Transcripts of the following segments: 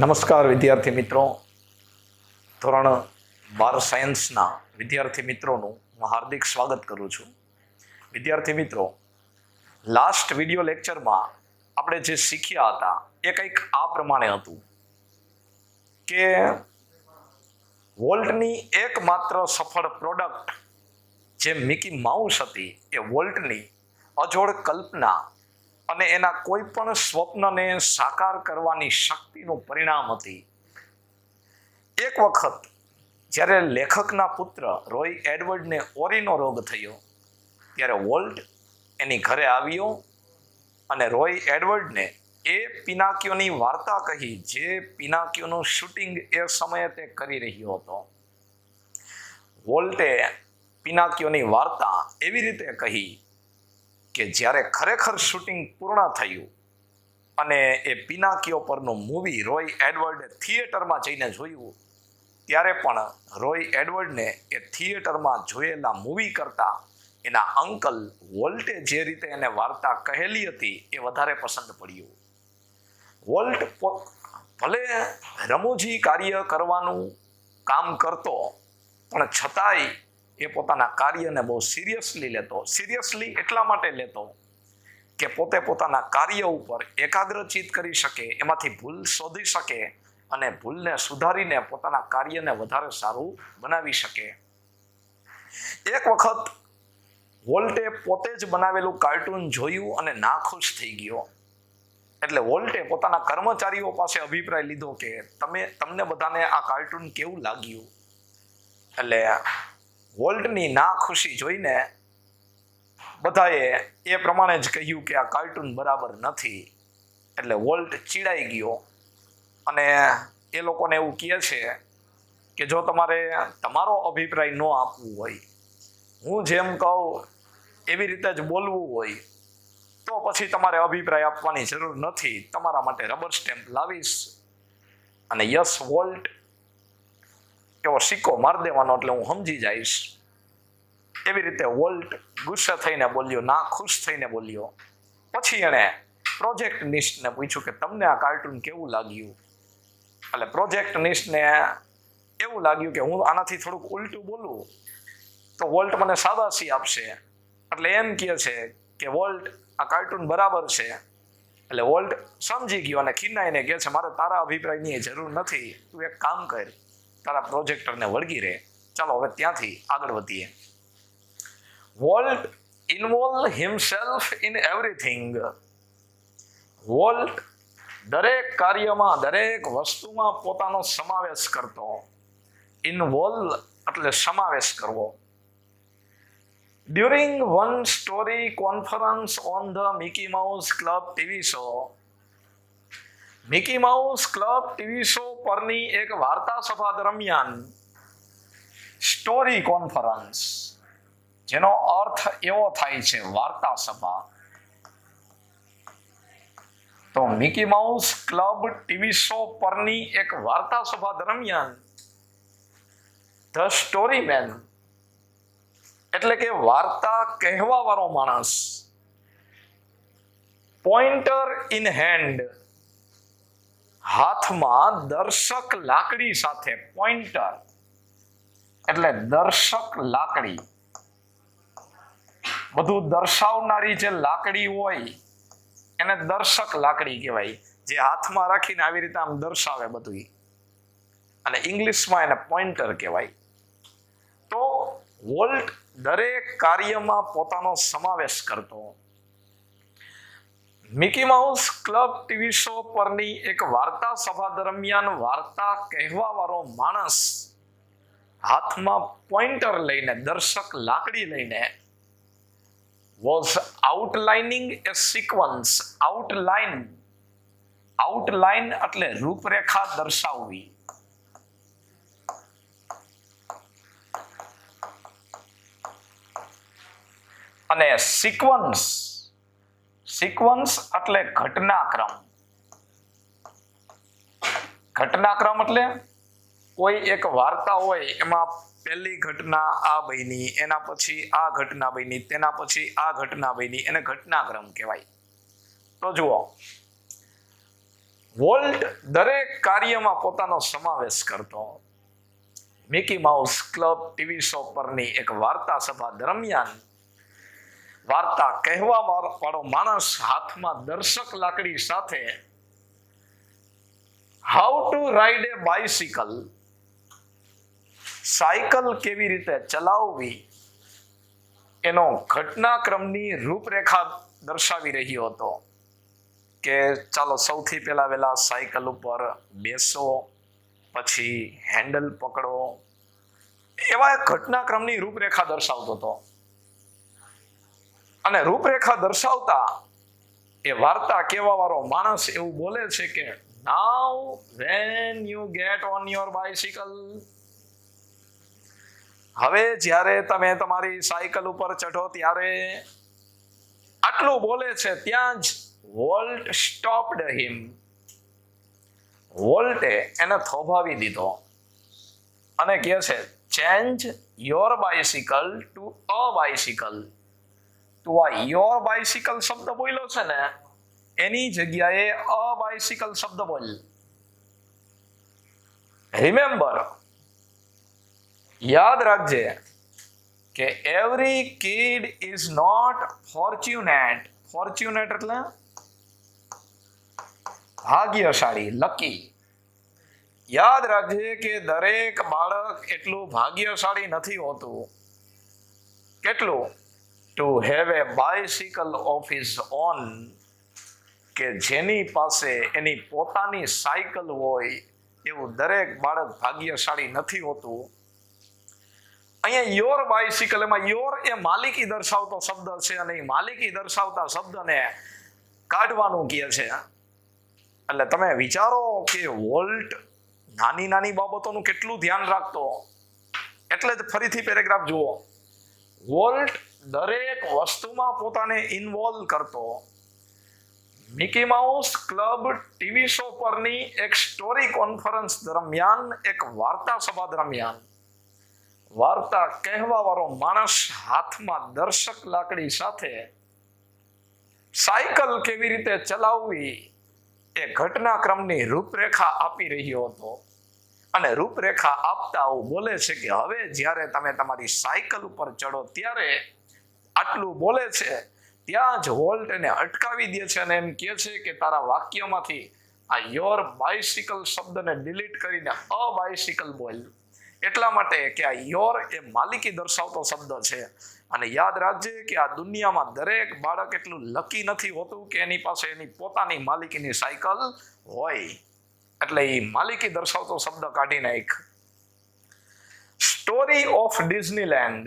નમસ્કાર વિદ્યાર્થી મિત્રો. ધોરણ 12 સાયન્સના વિદ્યાર્થી મિત્રોનું હું હાર્દિક સ્વાગત કરું છું. વિદ્યાર્થી મિત્રો, લાસ્ટ વિડિયો લેક્ચરમાં આપણે જે શીખ્યા હતા એ કંઈક આ પ્રમાણે હતું કે વોલ્ટની એકમાત્ર સફળ પ્રોડક્ટ જે મિકી માઉસ હતી એ વોલ્ટની અજોડ કલ્પના અને એના કોઈ પણ સ્વપ્નને સાકાર કરવાની શક્તિનું પરિણામ હતી. એક વખત જ્યારે લેખકના પુત્ર રોય એડવર્ડને ઓરીનો રોગ થયો ત્યારે વોલ્ટ એની ઘરે આવ્યો અને રોય એડવર્ડને એ પિનાકીઓની વાર્તા કહી જે પિનાકીઓનું શૂટિંગ એ સમયે તે કરી રહ્યો હતો. વોલ્ટે પિનાકીઓની વાર્તા એવી રીતે કહી કે જ્યારે ખરેખર શૂટિંગ પૂર્ણ થયું અને એ પિનાકીઓ પરનું મૂવી રોય એડવર્ડે થિયેટરમાં જઈને જોયું ત્યારે પણ રોય એડવર્ડને એ થિયેટરમાં જોયેલા મૂવી કરતાં એના અંકલ વોલ્ટે જે રીતે એને વાર્તા કહેલી હતી એ વધારે પસંદ પડ્યું. વોલ્ટ ભલે રમૂજી કાર્ય કરવાનું કામ કરતો પણ છતાંય એ પોતાના કાર્યને બહુ સિરિયસલી લેતો. સિરિયસલી એટલા માટે લેતો કે પોતે પોતાના કાર્ય ઉપર એકાગ્રચિત કરી શકે, એમાંથી ભૂલ શોધી શકે અને ભૂલને સુધારીને પોતાના કાર્યને વધારે સારું બનાવી શકે. એક વખત વોલ્ટે પોતે જ બનાવેલું કાર્ટૂન જોયું અને નાખુશ થઈ ગયો. એટલે વોલ્ટે પોતાના કર્મચારીઓ પાસે અભિપ્રાય લીધો કે તમને બધાને આ કાર્ટૂન કેવું લાગ્યું. એટલે વોલ્ટની ના ખુશી જોઈને બધાએ એ પ્રમાણે જ કહ્યું કે આ કાર્ટૂન બરાબર નથી. એટલે વોલ્ટ ચીડાઈ ગયો અને એ લોકોને એવું કહે છે કે જો તમારે તમારો અભિપ્રાય ન આપવું હોય, હું જેમ કહું એવી રીતે જ બોલવું હોય તો પછી તમારે અભિપ્રાય આપવાની જરૂર નથી, તમારા માટે રબર સ્ટેમ્પ લાવીશ. અને યસ વોલ્ટ એવો સિક્કો મારી દેવાનો એટલે હું સમજી જઈશ. એવી રીતે વોલ્ટ ગુસ્સે થઈને બોલ્યો, ના ખુશ થઈને બોલ્યો. પછી એણે પ્રોજેક્ટનિસ્ટને પૂછ્યું કે તમને આ કાર્ટૂન કેવું લાગ્યું. એટલે પ્રોજેક્ટનિસ્ટને એવું લાગ્યું કે હું આનાથી થોડુંક ઉલટું બોલું તો વોલ્ટ મને શાબાશી આપશે. એટલે એમ કહે છે કે વોલ્ટ આ કાર્ટૂન બરાબર છે. એટલે વોલ્ટ સમજી ગયો અને ખીનાઈને કહે છે મારે તારા અભિપ્રાયની જરૂર નથી, તું એક કામ કર, તારા પ્રોજેક્ટરને વળગી રહે. ચાલો હવે ત્યાંથી આગળ વધીએ. Volt involve himself in everything. Volt દરેક કાર્યમાં, દરેક વસ્તુમાં પોતાનો સમાવેશ કરતો. ઇન્વોલ્વ એટલે સમાવેશ કરવો. During one story conference on the Mickey mouse club TV show. Mickey mouse club TV show પરની એક વાર્તા સભા દરમિયાન સ્ટોરી કોન્ફરન્સ, જેનો અર્થ એવો થાય છે વાર્તા સભા. તો Mickey mouse club TV show પરની એક વાર્તા સભા દરમિયાન ધ સ્ટોરીમેન એટલે કે વાર્તા કહેવા વાળો માણસ, પોઇન્ટર ઇન હેન્ડ, હાથમાં દર્શક લાકડી સાથે. પોઇન્ટર એટલે દર્શક લાકડી, બધું દર્શાવનારી જે લાકડી હોય એને દર્શક લાકડી કહેવાય, જે હાથમાં રાખીને આવી રીતે આમ દર્શાવે બધું, અને ઇંગ્લિશમાં એને પોઇન્ટર કહેવાય. તો વોલ્ટ દરેક કાર્યમાં પોતાનો સમાવેશ કરતો. Mickey mouse club TV show પરની એક વાર્તા સભા દરમિયાન વાર્તા કહેવા વાળો માણસ હાથમાં પોઇન્ટર લઈને, દર્શક લાકડી લઈને, was outlining a sequence. Outline એટલે રૂપરેખા દર્શાવવી. અને સિક્વન્સ એટલે ઘટનાક્રમ. ઘટનાક્રમ એટલે કોઈ એક વાર્તા હોય એમાં પહેલી ઘટના આ બની, એના પછી આ ઘટના બની, તેના પછી આ ઘટના બની, એને ઘટનાક્રમ કહેવાય. તો જુઓ, વોલ્ટ દરેક કાર્યમાં પોતાનો સમાવેશ કરતો. Mickey mouse club TV show પરની એક વાર્તા સભા દરમિયાન વાર્તા કહેવા વાળો માણસ હાથમાં દર્શક લાકડી સાથે how to ride A bicycle, cycle કેવી રીતે ચલાવવી એનો ઘટનાક્રમની રૂપરેખા દર્શાવી રહ્યો હતો. કે ચાલો સૌથી પહેલા વહેલા સાયકલ ઉપર બેસો, પછી હેન્ડલ પકડો, એવા એક ઘટનાક્રમની રૂપરેખા દર્શાવતો હતો. અને રૂપરેખા દર્શાવતા એ વાર્તા કહેવા વાળો માણસ એવું બોલે છે કે now when you get on your bicycle, હવે જ્યારે તમે તમારી સાયકલ ઉપર ચઢો ત્યારે, આટલું બોલે છે ત્યાં જ વોલ્ટ સ્ટોપ્ડ હિમ, વોલ્ટે એને થોભાવી દીધો અને કહે છે change your bicycle to a bicycle. તું આ યોર બાઇસિકલ શબ્દ બોલ્યો છે ને એની જગ્યાએ અ બાઇસિકલ શબ્દ બોલ. રિમેમ્બર, યાદ રાખજે કે every kid is not fortunate. Fortunate એટલે ભાગ્યશાળી, લકી. યાદ રાખજે કે દરેક બાળક એટલું ભાગ્યશાળી નથી હોતું. કેટલું? To have a bicycle of his own, કે જેની પાસે એની પોતાની સાયકલ હોય એવું દરેક બાળક ભાગ્યશાળી નથી હોતું. અહીંયા યોર બાઇસિકલ, એમાં યોર એ માલિકી દર્શાવતો શબ્દ છે અને એ માલિકી દર્શાવતા શબ્દને કાઢવાનું કહે છે. એટલે તમે વિચારો કે વોલ્ટ નાની નાની બાબતોનું કેટલું ધ્યાન રાખતો. એટલે જ ફરીથી પેરેગ્રાફ જુઓ. વોલ્ટ દરેક વસ્તુમાં પોતાને ઇન્વોલ્વ કરતો. Mickey mouse club TV show પરની એક સ્ટોરી કોન્ફરન્સ દરમિયાન, એક વાર્તા સભા દરમિયાન, વાર્તા કહેવા વાળો માણસ હાથમાં દર્શક લાકડી સાથે સાયકલ કેવી રીતે ચલાવવી એ ઘટનાક્રમની રૂપરેખા આપી રહ્યો હતો. અને રૂપરેખા આપતા આવું બોલે છે કે હવે જ્યારે તમે તમારી સાયકલ ઉપર ચડો ત્યારે, આટલું બોલે છે ત્યાં જ વોલ્ટ એને અટકાવી દે છે અને એમ કહે છે કે તારા વાક્યમાંથી આ યોર બાઇસિકલ શબ્દને ડિલીટ કરીને અ બાઇસિકલ બોલ. એટલા માટે કે આ યોર એ માલિકી દર્શાવતો શબ્દ છે. અને યાદ રાખજે કે આ દુનિયામાં દરેક બાળક એટલું લકી નથી હોતું કે એની પાસે એની પોતાની માલિકીની સાયકલ હોય. એટલે એ માલિકી દર્શાવતો શબ્દ કાઢી નાખ. Story of Disneyland.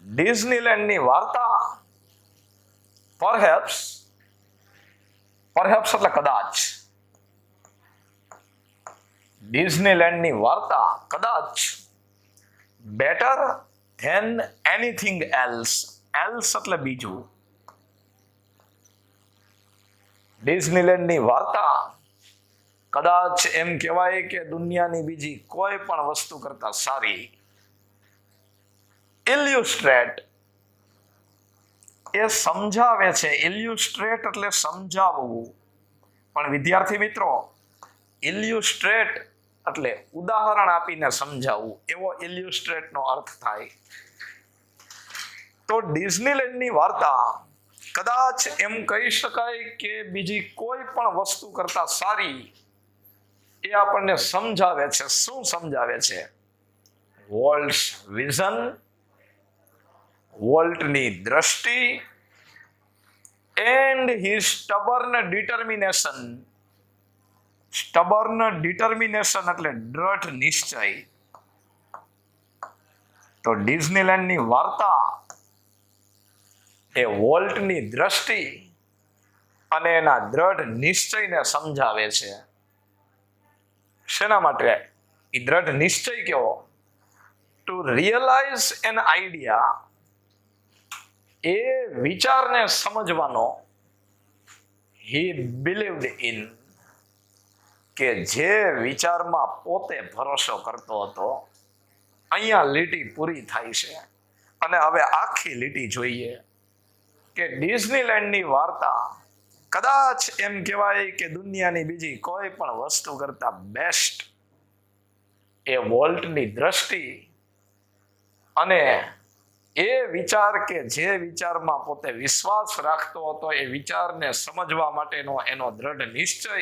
ડિઝનીલેન્ડની વાર્તા, પરહેપ્સ એટલે કદાચ, ડિઝનીલેન્ડની વાર્તા કદાચ better than anything else. Else એટલે બીજું. ડિઝનીલેન્ડની વાર્તા કદાચ એમ કહેવાય કે દુનિયાની બીજી કોઈ પણ વસ્તુ કરતા સારી. ઇલ્યુસ્ટ્રેટ એ સમજાવે છે. ઇલ્યુસ્ટ્રેટ એટલે સમજાવવું. પણ વિદ્યાર્થી મિત્રો, ઇલ્યુસ્ટ્રેટ એટલે ઉદાહરણ આપીને સમજાવવું, એવો ઇલ્યુસ્ટ્રેટનો અર્થ થાય. તો ડિઝનીલેન્ડની વાર્તા કદાચ એમ કહી શકાય કે બીજી કોઈ પણ વસ્તુ કરતા સારી એ આપણને સમજાવે છે. શું સમજાવે છે? વોલ્ટ્સ વિઝન, વોલ્ટની દ્રષ્ટિ, એન્ડ હિઝ સ્ટબર્ન ડિટર્મિનેશન. સ્ટબર્ન ડિટર્મિનેશન એટલે દ્રઢ નિશ્ચય. તો ડિઝનીલેન્ડની વાર્તા એ વોલ્ટની દ્રષ્ટિ અને એના દ્રઢ નિશ્ચયને સમજાવે છે. શેના માટે? એ દ્રઢ નિશ્ચય કેવો? ટુ રિયલાઇઝ એન આઈડિયા, એ વિચારને સમજવાનો. હી બિલીવ્ડ ઇન, કે જે વિચારમાં પોતે ભરોસો કરતો હતો. અહીંયા લીટી પૂરી થાય છે અને હવે આખી લીટી જોઈએ કે ડિઝનીલેન્ડની વાર્તા કદાચ એમ કહેવાય કે દુનિયાની બીજી કોઈ પણ વસ્તુ કરતા બેસ્ટ એ વોલ્ટની દ્રષ્ટિ અને એ વિચાર કે જે વિચારમાં પોતે વિશ્વાસ રાખતો હતો એ વિચારને સમજવા માટેનો એનો દ્રઢ નિશ્ચય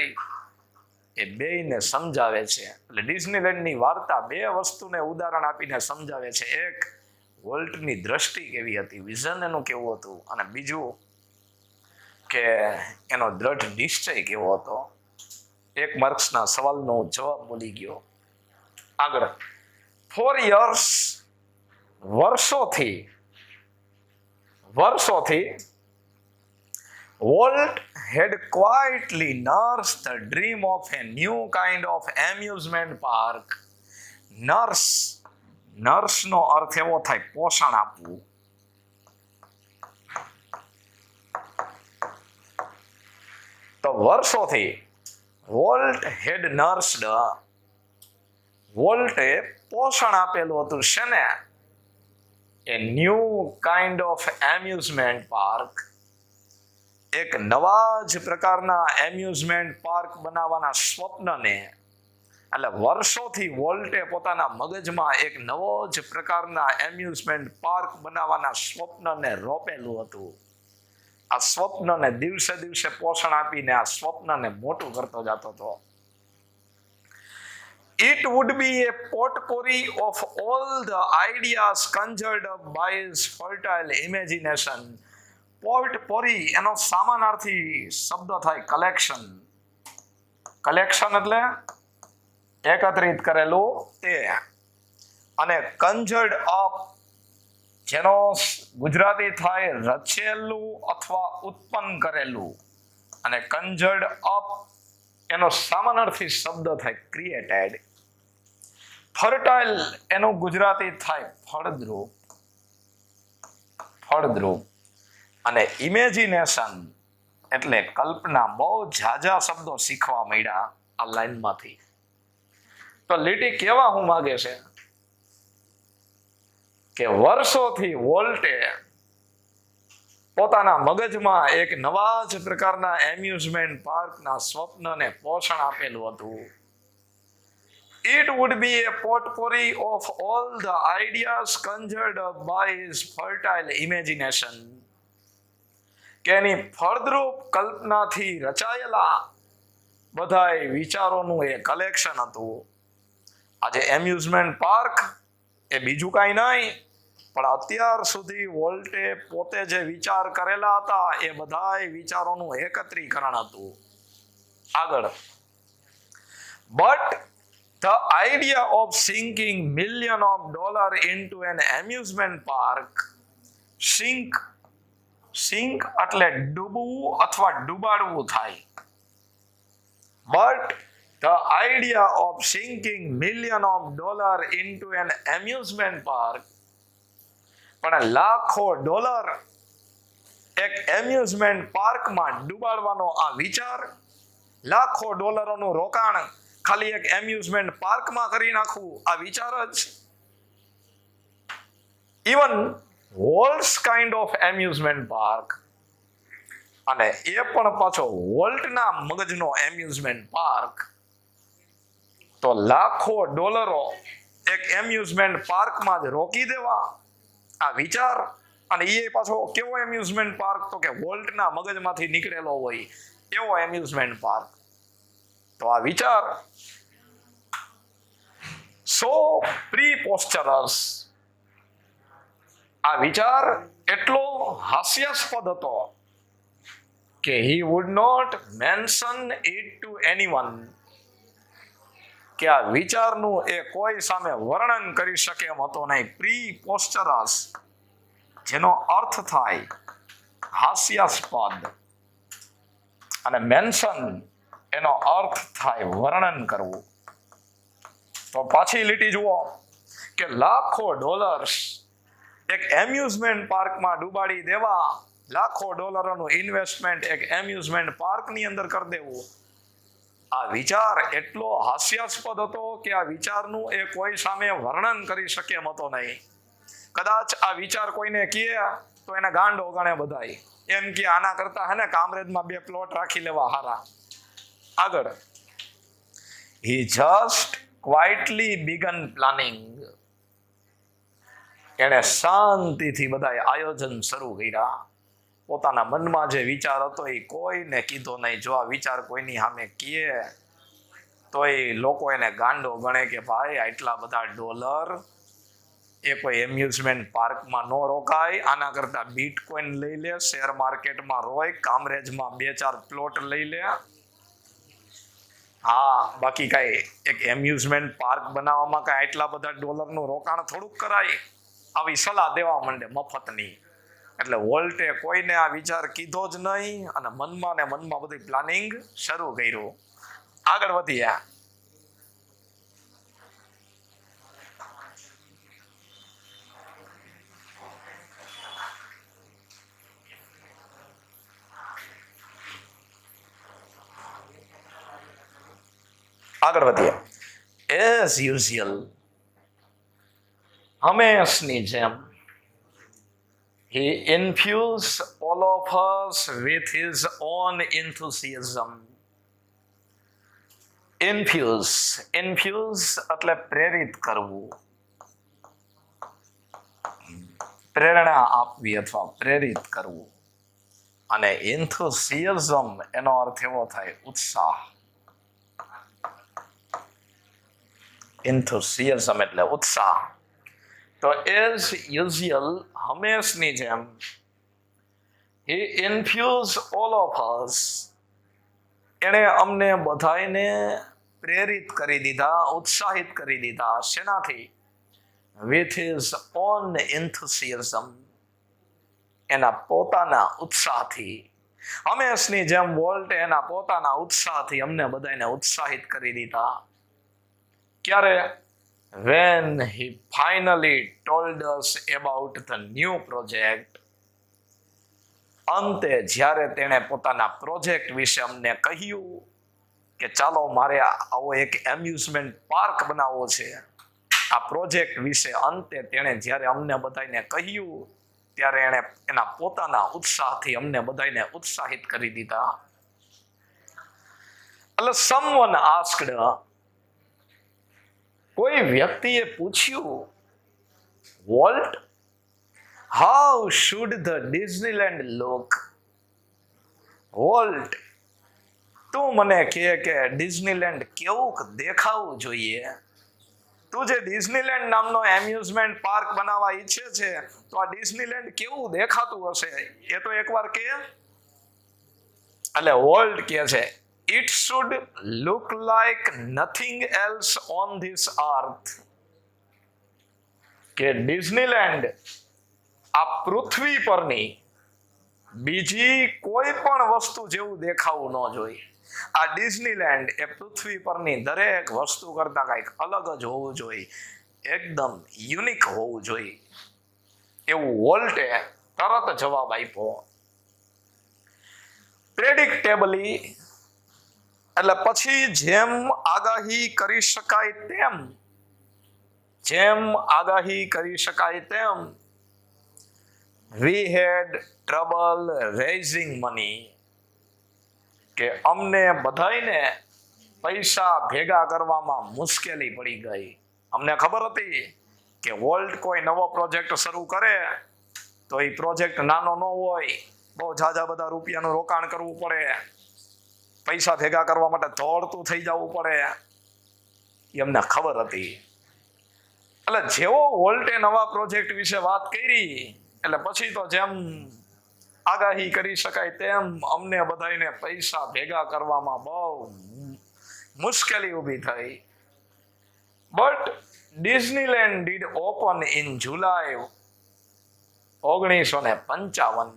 એ બેયને સમજાવે છે. એટલે ડિઝનીલેન્ડની વાર્તા બે વસ્તુને ઉદાહરણ આપીને સમજાવે છે. એક, વોલ્ટની દ્રષ્ટિ કેવી હતી, વિઝન એનું કેવું હતું, અને બીજું કે એનો દ્રઢ નિશ્ચય કેવો હતો. 1 માર્ક્સના સવાલનો જવાબ બોલી ગયો. આગળ, 4 years વર્ષોથી Walt had quietly nursed the dream of a new kind of amusement park. Nurse નો અર્થ એવો થાય પોષણ આપવું. તો વર્ષોથી વોલ્ટે પોષણ આપેલું હતું શેને? એ new kind of amusement park, એક નવા જ પ્રકારના એમ્યુઝમેન્ટ પાર્ક બનાવવાના સ્વપ્નને. એટલે વર્ષોથી વોલ્ટે પોતાના મગજમાં એક નવો જ પ્રકારના એમ્યુઝમેન્ટ પાર્ક બનાવવાના સ્વપ્નને રોપેલું હતું. આ સ્વપ્નને દિવસે દિવસે પોષણ આપીને આ સ્વપ્નને મોટું કરતો જતો હતો. It would be a potpourri of all the ideas conjured up by his fertile imagination. Potpourri એનો સમાનાર્થી શબ્દ થાય કલેક્શન. કલેક્શન એટલે એકત્રિત કરેલું તે, અને conjured up જેનો ગુજરાતી થાય રચેલું અથવા ઉત્પન્ન કરેલું, અને conjured up એનો સમાનાર્થી શબ્દ થાય ક્રિએટેડ. ફર્ટાઇલ એનું ગુજરાતી થાય ફળદ્રુપ, અને ઇમેજિનેશન એટલે કલ્પના. બહુ ઝાઝા શબ્દો શીખવા મળ્યા આ લાઈનમાંથી. તો લીટી કેવા હું માગે છે કે વર્ષોથી વોલ્ટે પોતાના મગજમાં એક નવા જ પ્રકારના એમ્યુઝમેન્ટ પાર્કના સ્વપ્નને પોષણ આપેલું હતું. It would be a potpourri of all the ideas conjured up by his fertile imagination. કે એની ફળદ્રુપ કલ્પનાથી રચાયેલા બધાય વિચારોનું એ કલેક્શન હતું. આજે એમ્યુઝમેન્ટ પાર્ક એ બીજું કાંઈ નહીં, પણ અત્યાર સુધી વોલ્ટે પોતે જે વિચાર કરેલા હતા એ બધાય વિચારોનું એકત્રીકરણ હતું. આગળ, but the idea of sinking millions of dollars into an amusement park, sink એટલે ડૂબવું અથવા ડૂબાડવું થાય. But the idea of sinking millions of dollars into an amusement park, પણ લાખો ડોલર એક એમ્યુઝમેન્ટ પાર્કમાં ડૂબાડવાનો આ વિચાર, લાખો ડોલરોનું રોકાણ ખાલી એક એમ્યુઝમેન્ટ પાર્કમાં કરી નાખવું, આ વિચાર જ. Even Walt's kind of amusement park, અને એ પણ પાછો વોલ્ટના મગજનો એમ્યુઝમેન્ટ પાર્ક. તો લાખો ડોલરો એક એમ્યુઝમેન્ટ પાર્કમાં જ રોકી દેવા, આ વિચાર. અને એ પાછો કેવો એમ્યુઝમેન્ટ પાર્ક? તો કે વોલ્ટના મગજમાંથી નીકળેલો હોય એવો એમ્યુઝમેન્ટ પાર્ક. તો આ વિચાર સો પ્રીપોસ્ચરસ, આ વિચાર એટલો હાસ્યાસ્પદ હતો કે he would not mention it to anyone, કે આ વિચારનું એ કોઈ સામે વર્ણન કરી શકે એમ હતો નહીં. પ્રીપોસ્ચરસ જેનો અર્થ થાય હાસ્યાસ્પદ, અને મેન્શન એનો અર્થ થાય વર્ણન કરવું. તો પાછી લીટી જુઓ કે લાખો ડોલર્સ એક એમ્યુઝમેન્ટ પાર્કમાં ડૂબાડી દેવા, લાખો ડોલરોનું ઇન્વેસ્ટમેન્ટ એક એમ્યુઝમેન્ટ પાર્કની અંદર કરી દેવું. આ વિચાર એટલો હાસ્યાસ્પદ હતો કે આ વિચારનું એ કોઈ સામે વર્ણન કરી શકે એમ હતો નહીં. કદાચ આ વિચાર કોઈને કહે તો એને ગાંડો ગણે બધાય, એમ કે આના કરતા હે ને કામરેજમાં 2 પ્લોટ રાખી લેવા હારા. આગળ, he just quietly began planning. એને શાંતિથી બધાય આયોજન શરૂ કર્યા. પોતાના મનમાં જે વિચાર હતો એ કોઈને કીધો નહીં. જો આ વિચાર કોઈની સામે કહે તો એ લોકો એને ગાંડો ગણે કે ભાઈ આટલા બધા ડોલર એ કોઈ એમ્યુઝમેન્ટ પાર્કમાં ન રોકાય, આના કરતા બીટકોઈન લઈ લે, શેર માર્કેટમાં રોય, કામરેજમાં 2-4 પ્લોટ લઈ લે. હા, બાકી કઈ એક એમ્યુઝમેન્ટ પાર્ક બનાવવામાં કઈ આટલા બધા ડોલરનું રોકાણ થોડુંક કરાય. આવી સલાહ દેવા માંડે મફતની. એટલે વોલ્ટે કોઈને આ વિચાર કીધો જ નહીં અને મનમાં ને મનમાં બધું પ્લાનિંગ શરૂ કર્યું. આગળ વધ્યા. એઝ યુઝ્યુઅલ, હંમેશની જેમ, he infused all of us with his own enthusiasm. infuse એટલે પ્રેરિત કરવું, પ્રેરણા આપવી અથવા પ્રેરિત કરવું. અને enthusiasm એનો અર્થ એવો થાય ઉત્સાહ. enthusiasm એટલે ઉત્સાહ. તો એઝ યુઝ્યુઅલ, હંમેશની જેમ, he infused all of us, એણે અમને બધાને પ્રેરિત કરી દીધા, ઉત્સાહિત કરી દીધા. શેનાથી? with his own enthusiasm, એના પોતાના ઉત્સાહથી. હંમેશની જેમ વોલ્ટે એના પોતાના ઉત્સાહથી અમને બધાને ઉત્સાહિત કરી દીધા. ક્યારે? when he finally told us about the new project, અંતે જ્યારે તેણે પોતાના પ્રોજેક્ટ વિશે અમને કહ્યું કે ચાલો મારે આવો એક એમ્યુઝમેન્ટ પાર્ક બનાવવો છે. આ પ્રોજેક્ટ વિશે અંતે તેણે જ્યારે અમને બધાને કહ્યું ત્યારે એણે એના પોતાના ઉત્સાહથી અમને બધાને ઉત્સાહિત કરી દીધા. એટલે someone asked, કોઈ વ્યક્તિએ પૂછ્યું, volt, how should the Disneyland look? Volt, તું મને કહે કે ડિઝનીલેન્ડ કેવું દેખાવું જોઈએ. તું જે ડિઝનીલેન્ડ નામનો એમ્યુઝમેન્ટ પાર્ક બનાવવા ઈચ્છે છે તો આ ડિઝનીલેન્ડ કેવું દેખાતું હશે એ તો એકવાર કહે. એટલે વોલ્ટ કહે છે, it should look like nothing else on this earth. કે ડિઝનીલેન્ડ આ પૃથ્વી પરની બીજી કોઈ પણ વસ્તુ જેવું દેખાવું ન જોઈએ. આ ડિઝનીલેન્ડ એ પૃથ્વી પરની દરેક વસ્તુ કરતા કંઈક અલગ જ હોવું જોઈએ, એકદમ યુનિક હોવું જોઈએ. એવું વોલ્ટે તરત જવાબ આપ્યો. પ્રેડિક્ટેબલી એટલે પછી જેમ આગાહી કરી શકાય તેમ, we had trouble raising money. કે અમને બધાયને પૈસા ભેગા કરવામાં મુશ્કેલી પડી ગઈ. અમને ખબર હતી કે વોલ્ટ કોઈ નવો પ્રોજેક્ટ શરૂ કરે તો એ પ્રોજેક્ટ નાનો ન હોય, બહુ ઝાઝા બધા રૂપિયાનું રોકાણ કરવું પડે, પૈસા ભેગા કરવા માટે દોડતું થઈ જવું પડે, એ અમને ખબર હતી. એટલે જેવો વોલ્ટે નવા પ્રોજેક્ટ વિશે વાત કરી એટલે પછી તો જેમ આગાહી કરી શકાય તેમ અમને બધાને પૈસા ભેગા કરવામાં બહુ મુશ્કેલી ઊભી થઈ. But Disneyland did open in July 1955.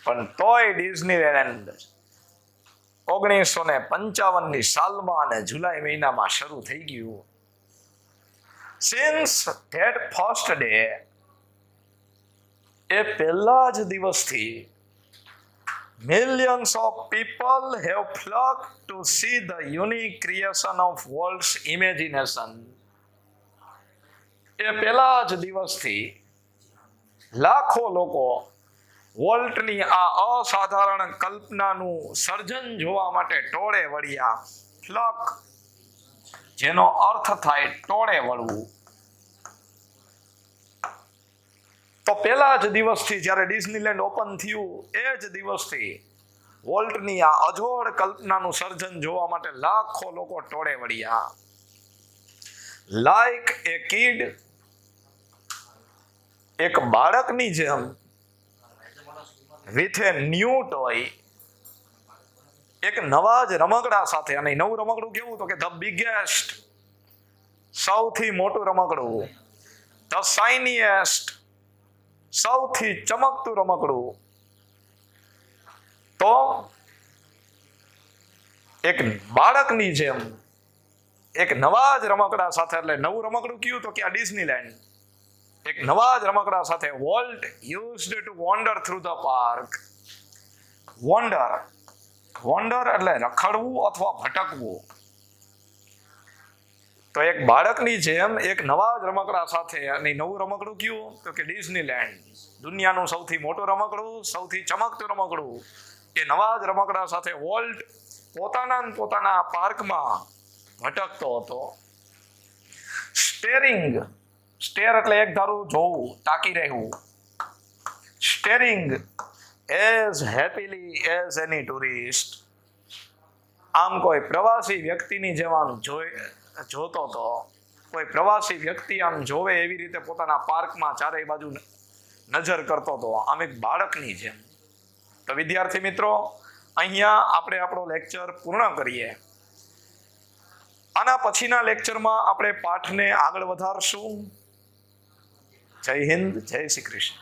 પણ તોય ડિઝનીલેન્ડ 1955ની સાલમાં અને જુલાઈ મહિનામાં શરૂ થઈ ગયું. સિન્સ ધેટ ફર્સ્ટ ડે, એ પહેલા જ દિવસથી millions of people have flocked to see the unique creation of Walt's imagination. એ પહેલા જ દિવસથી લાખો લોકો વોલ્ટની આ અસાધારણ કલ્પનાનું સર્જન જોવા માટે ટોળે વળ્યા. ફ્લક, જેનો અર્થ થાય ટોળે વળવું. તો પહેલા જ દિવસથી જ્યારે ડિઝનીલેન્ડ ઓપન થયું એ જ દિવસથી વોલ્ટની આ અજોડ કલ્પનાનું સર્જન જોવા માટે લાખો લોકો ટોળે વળ્યા. લાઈક એ કિડ, એક બાળકની જેમ, વિથ એ ન્યૂ ટોય, એક નવા જ રમકડા સાથે. અને નવું રમકડું કેવું? તો કે ધ બિગેસ્ટ, સૌથી મોટું રમકડું. ધ શાઇનીએસ્ટ, સૌથી ચમકતું રમકડું. તો એક બાળકની જેમ, એક નવા જ રમકડા સાથે. એટલે નવું રમકડું કયું? તો કે આ ડિઝનીલેન્ડ. એક નવા જ રમકડા સાથે volt used to wander through the park. Wander, wander એટલે રખડવું અથવા ભટકવું. તો એક બાળકની જેમ એક નવા જ રમકડા સાથે. અને નવું રમકડું કયું? તો કે ડિઝનીલેન્ડ, દુનિયાનું સૌથી મોટું રમકડું, સૌથી ચમકતું રમકડું. એ નવા જ રમકડા સાથે વોલ્ટ પોતાના પાર્કમાં ભટકતો હતો. સ્ટેરિંગ, સ્ટેર એટલે એક ધારું જોવું, તાકી રહેવું. સ્ટેરિંગ એઝ હેપીલી એઝ એની ટુરિસ્ટ. આમ કોઈ પ્રવાસી વ્યક્તિની જેમ આમ જોતો હતો. કોઈ પ્રવાસી વ્યક્તિ આમ જોવે એવી રીતે પોતાના પાર્કમાં ચારેય બાજુ નજર કરતો હતો, આમ એક બાળકની જેમ. તો વિદ્યાર્થી મિત્રો, અહીંયા આપણે આપણો લેક્ચર પૂર્ણ કરીએ. આના પછીના લેક્ચરમાં આપણે પાઠને આગળ વધારશું. જય હિન્દ, જય શ્રી કૃષ્ણ.